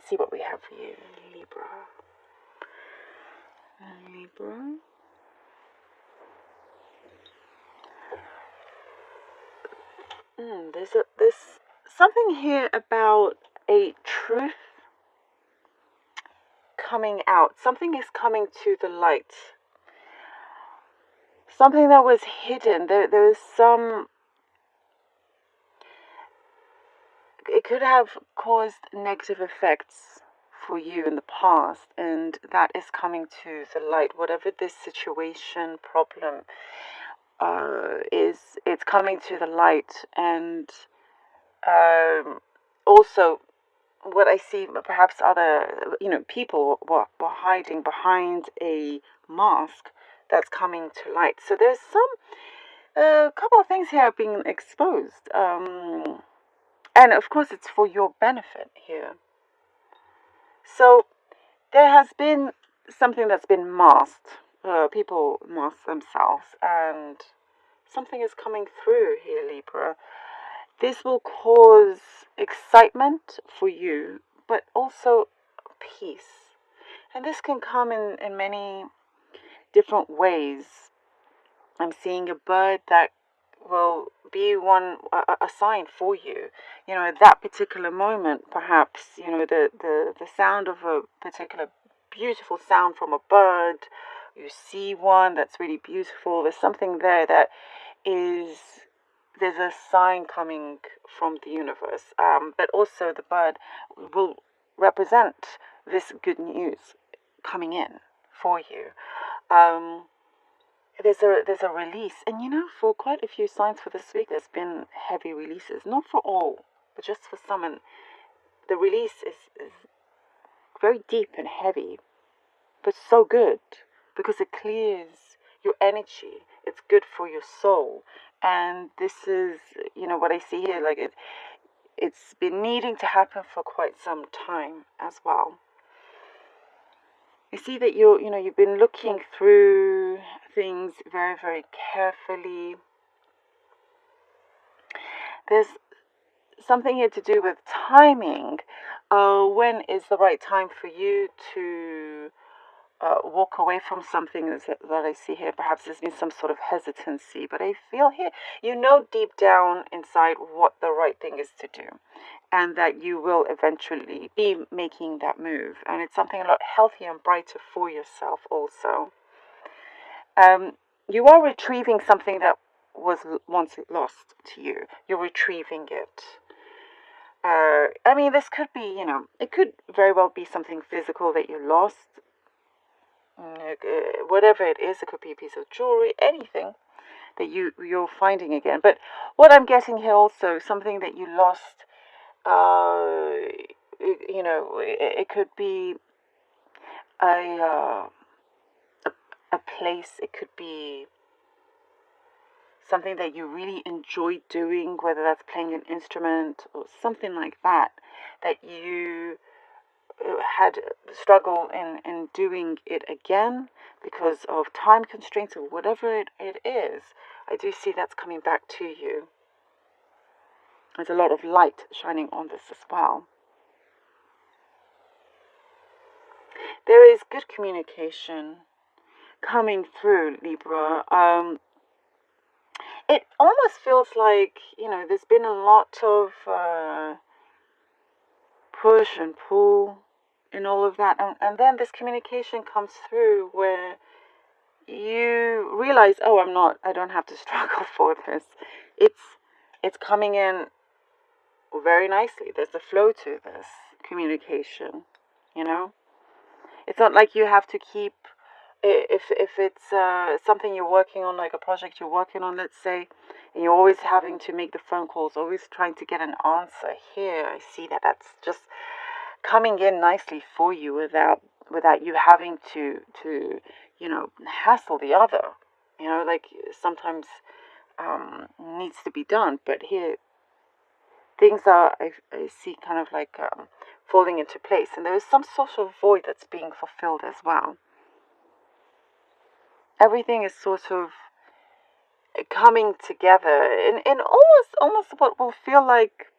see what we have for you, Libra. Libra. There's something here about a truth coming out. Something is coming to the light. Something that was hidden. There is some. It could have caused negative effects for you in the past, and that is coming to the light. Whatever this situation, problem it's coming to the light. And also what I see, perhaps other people were hiding behind a mask that's coming to light. So there's a couple of things here being exposed, and of course it's for your benefit here. So there has been something that's been masked. People mask themselves, and something is coming through here, Libra. This will cause excitement for you, but also peace. And this can come in many different ways. I'm seeing a bird that will be a sign for you. At that particular moment, perhaps, the sound of a particular beautiful sound from a bird. You see one that's really beautiful. There's something there that there's a sign coming from the universe. But also the bird will represent this good news coming in for you. There's a release. And for quite a few signs for this week, there's been heavy releases. Not for all, but just for some. And the release is very deep and heavy, but so good, because it clears your energy. It's good for your soul. And this is, what I see here, like it's been needing to happen for quite some time as well. You see that you've been looking through things very, very carefully. There's something here to do with timing. When is the right time for you to walk away from something that I see here? Perhaps there's been some sort of hesitancy, but I feel here, deep down inside what the right thing is to do, and that you will eventually be making that move. And it's something a lot healthier and brighter for yourself also. You are retrieving something that was once lost to you. You're retrieving it. This could be, it could very well be something physical that you lost. Whatever it is, it could be a piece of jewelry, anything that you're finding again. But what I'm getting here also, something that you lost, it could be a place, it could be something that you really enjoy doing, whether that's playing an instrument or something like that, that you had struggle in doing it again because of time constraints or whatever it is. I do see that's coming back to you. There's a lot of light shining on this as well. There is good communication coming through, Libra. It almost feels like, there's been a lot of push and pull and all of that. And then this communication comes through where you realize, I don't have to struggle for this. It's coming in very nicely. There's a flow to this communication, It's not like you have to keep, if it's something you're working on, like a project you're working on, let's say, and you're always having to make the phone calls, always trying to get an answer. Here, I see that's just coming in nicely for you without you having to hassle the other. Like sometimes needs to be done, but here things are, I see, kind of like falling into place, and there is some sort of void that's being fulfilled as well. Everything is sort of coming together in almost what will feel like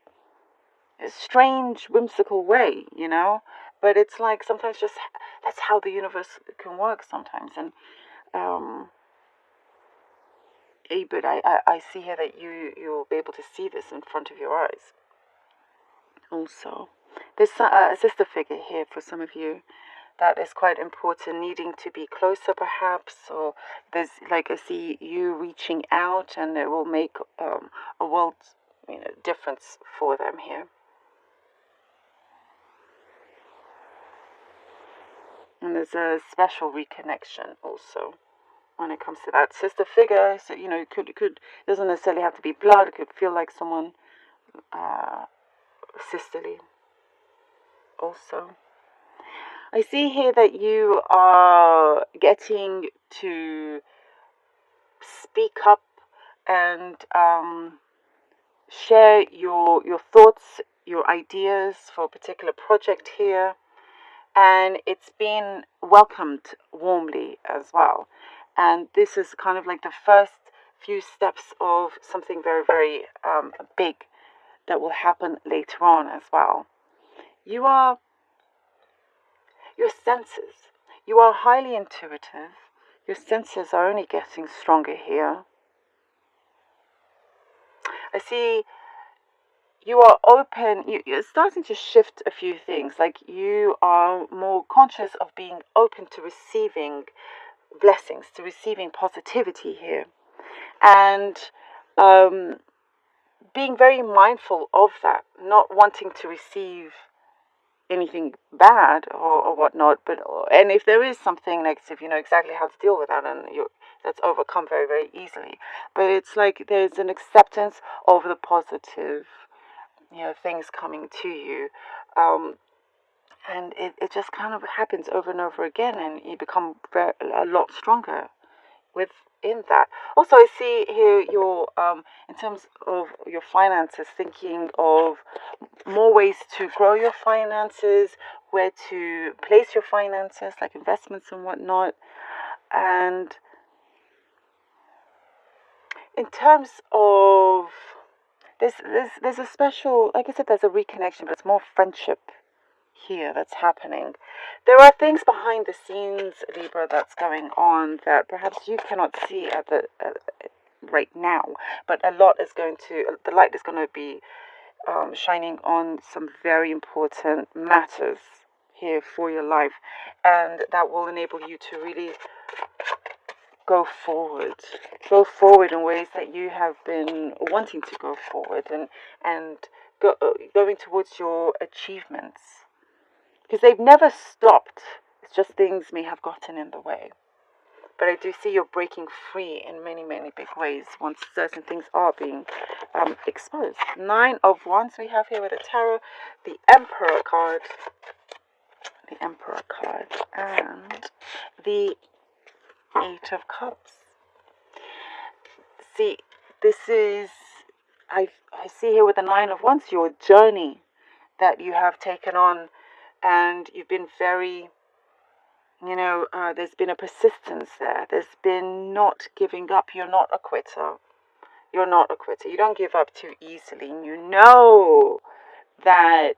strange, whimsical way, But it's like sometimes just that's how the universe can work sometimes. And um, but I see here that you'll be able to see this in front of your eyes. Also, there's a sister figure here for some of you that is quite important, needing to be closer perhaps, or there's like I see you reaching out, and it will make a world difference for them here. And there's a special reconnection also when it comes to that sister figure. So it could doesn't necessarily have to be blood. It could feel like someone sisterly also. I see here that you are getting to speak up and share your thoughts, your ideas for a particular project here, and it's been welcomed warmly as well. And this is kind of like the first few steps of something very, very big that will happen later on as well. Your senses. You are highly intuitive. Your senses are only getting stronger here. I see you are open. You're starting to shift a few things. Like you are more conscious of being open to receiving blessings, to receiving positivity here. And being very mindful of that, not wanting to receive anything bad or whatnot, and if there is something negative, you know exactly how to deal with that, and that's overcome very, very easily. But it's like there's an acceptance of the positive, things coming to you, and it just kind of happens over and over again, and you become a lot stronger within that. Also, I see here your in terms of your finances, thinking of more ways to grow your finances, where to place your finances, like investments and whatnot. And in terms of there's a special, like I said, there's a reconnection, but it's more friendship here that's happening. There are things behind the scenes, Libra, that's going on that perhaps you cannot see at the right now, but a lot is going to, the light is going to be shining on some very important matters here for your life, and that will enable you to really go forward in ways that you have been wanting to go forward, and going towards your achievements, because they've never stopped. It's just things may have gotten in the way. But I do see you're breaking free in many, many big ways once certain things are being exposed. 9 of Wands we have here with the tarot, the Emperor card, and the 8 of Cups. See, this is, I see here with the 9 of Wands, your journey that you have taken on, and you've been very, there's been a persistence there. There's been not giving up. You're not a quitter. You don't give up too easily. And you know that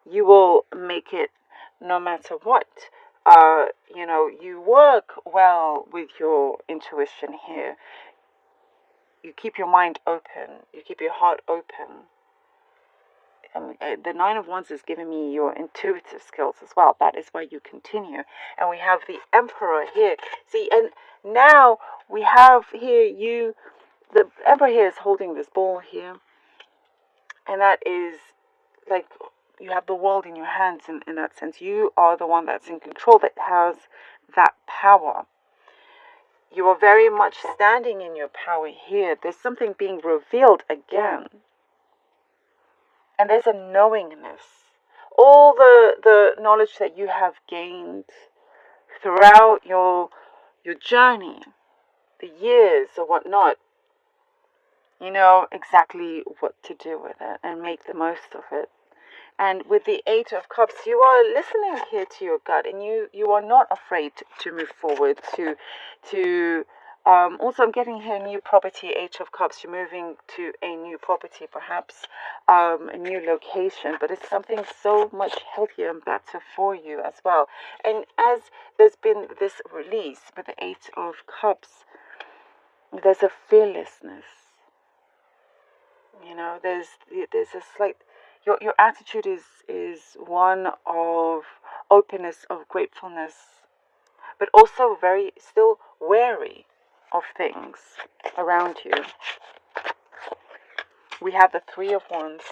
you will make it no matter what. You work well with your intuition here. You keep your mind open. You keep your heart open. The 9 of Wands is giving me your intuitive skills as well. That is why you continue. And we have the Emperor here. See, and now we have here the Emperor here is holding this ball here. And that is like you have the world in your hands in that sense. You are the one that's in control, that has that power. You are very much standing in your power here. There's something being revealed again. And there's a knowingness. All the knowledge that you have gained throughout your journey, the years or whatnot, you know exactly what to do with it and make the most of it. And with the 8 of Cups, you are listening here to your gut, and you are not afraid to move forward, to Also, I'm getting here new property, Eight of Cups. You're moving to a new property, perhaps a new location, but it's something so much healthier and better for you as well. And as there's been this release with the Eight of Cups, there's a fearlessness. You know, there's a slight your attitude is one of openness, of gratefulness, but also very still wary of things around you. We have the Three of Wands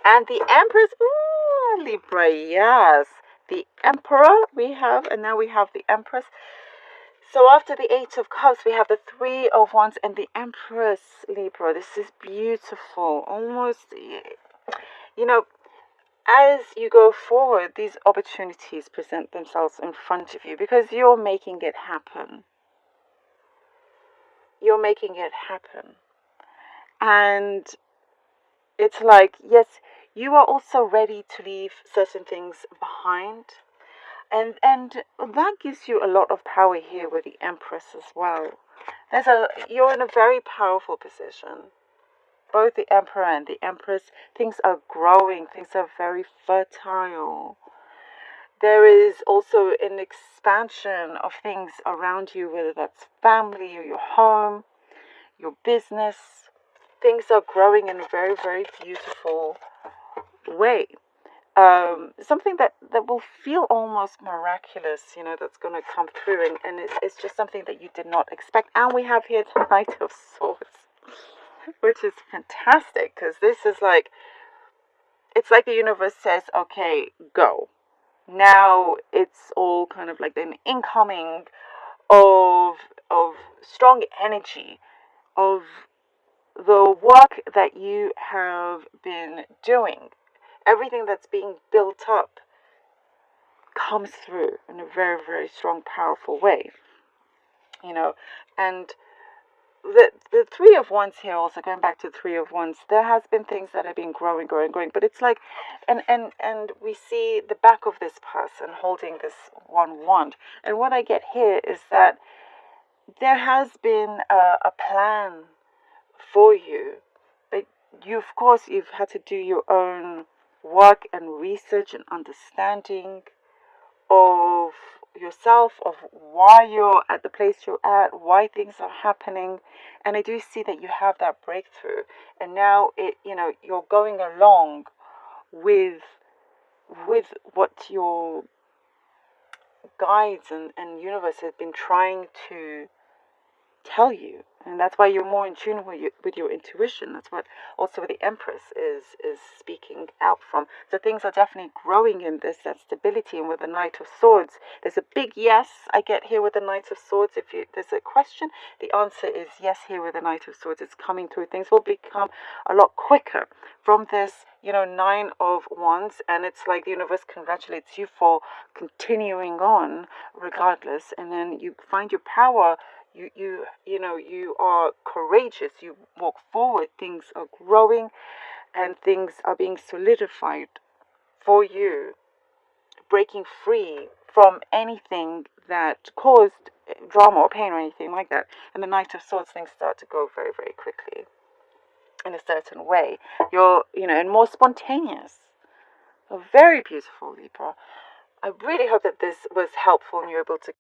and the Empress. Ooh, Libra, yes. The Emperor we have, and now we have the Empress. So after the Eight of Cups, we have the Three of Wands and the Empress, Libra. This is beautiful. Almost, you know, as you go forward, these opportunities present themselves in front of you because you're making it happen. You're making it happen. And it's like, yes, you are also ready to leave certain things behind. And that gives you a lot of power here with the Empress as well. You're in a very powerful position. Both the Emperor and the Empress, things are growing, things are very fertile. There is also an expansion of things around you, whether that's family or your home, your business. Things are growing in a very, very beautiful way. Something that will feel almost miraculous, that's going to come through, and it's just something that you did not expect. And we have here the Knight of Swords, which is fantastic, because this is like, it's like the universe says, okay, go. Now it's all kind of like an incoming of strong energy, of the work that you have been doing. Everything that's being built up comes through in a very, very strong, powerful way. And the Three of Wands here, also going back to the Three of Wands, there has been things that have been growing, but it's like, and we see the back of this person holding this one wand. And what I get here is that there has been a plan for you, but of course, you've had to do your own work and research and understanding of yourself, of why you're at the place you're at, why things are happening. And I do see that you have that breakthrough, and now you're going along with what your guides and universe has been trying to tell you. And that's why you're more in tune with your intuition. That's what also the Empress is speaking out from. So things are definitely growing in this, that stability. And with the Knight of Swords, there's a big yes I get here with the Knight of Swords. If there's a question, the answer is yes here with the Knight of Swords. It's coming through. Things will become a lot quicker from this, Nine of Wands. And it's like the universe congratulates you for continuing on regardless. And then you find your power. You are courageous. You walk forward. Things are growing, and things are being solidified for you, breaking free from anything that caused drama or pain or anything like that. And the Knight of Swords, things start to go very, very quickly in a certain way. You're, and more spontaneous. Very beautiful, Libra. I really hope that this was helpful and you're able to